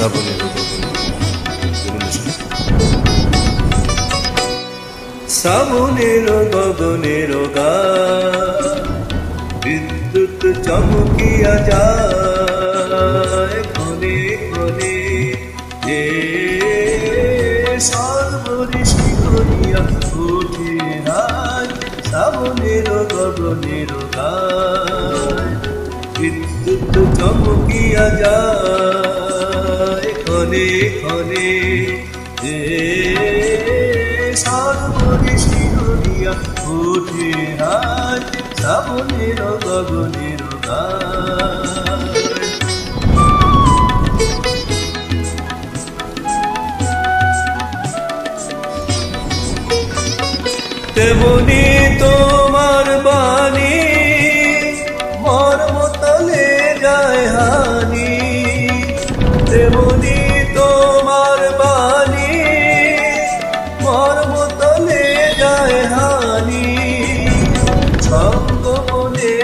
শ্রাবণের শ্রাবণের গগনের গান বিদ্যুৎ চমকিয়া যায় ক্ষণে ক্ষণে যে সর্বঋষি করিয়া উঠে রায় শ্রাবণের গগনের গান বিদ্যুৎ চমকিয়া যায় ক্ষণে ক্ষণে যে সর্বঋষি করিয়া উঠে রায় শ্রাবণের গগনের গান তেমনি তোমার বাণী মর্মতলে যায় হানি তেমনি তোমার বাণী মর্মতলে যায় হানি সঙ্গমনে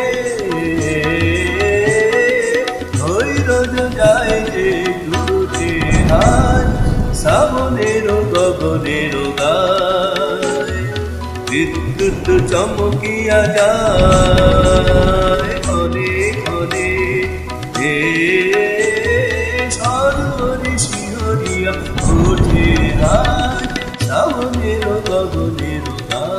ধৈর্য যায় যে ঘুরতে হায় শ্রাবণের গগনের গায় বিদ্যুৎ চমকিয়া যায় ক্ষণে ক্ষণে যে সর্বঋষি হরিয়া উঠে রায় শ্রাবণের গগনের গায়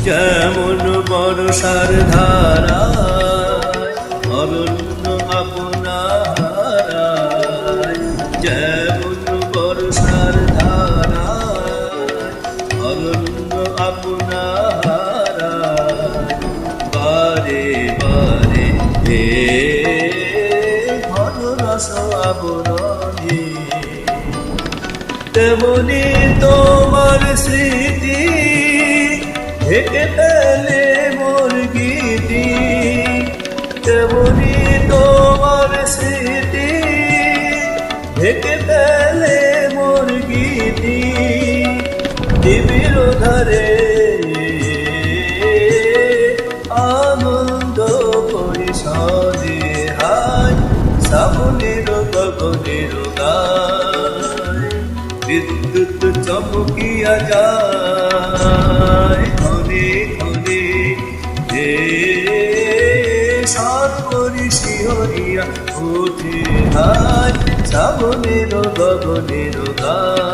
যেমন বর্ষার ধারায় অরণ্য আপনারায় যেমন বর্ষার ধারায় অরণ্য আপনারায় বারে বারে হে ঘন রস আবরণে তেমনি তোমার স্মৃতি ঢেকে ফেলে মোর গীতি তেমনি তোমার স্মৃতি ঢেকে ফেলে মোর গীতি দিবির ধারে আনন্দ পরিষদে হায় শ্রাবণের গগনের গায় বিদ্যুৎ চমকিয়া যায় ক্ষণে ক্ষণে যে সর্বঋষি হরিয়া উঠে হায় শ্রাবণের গগনের গায়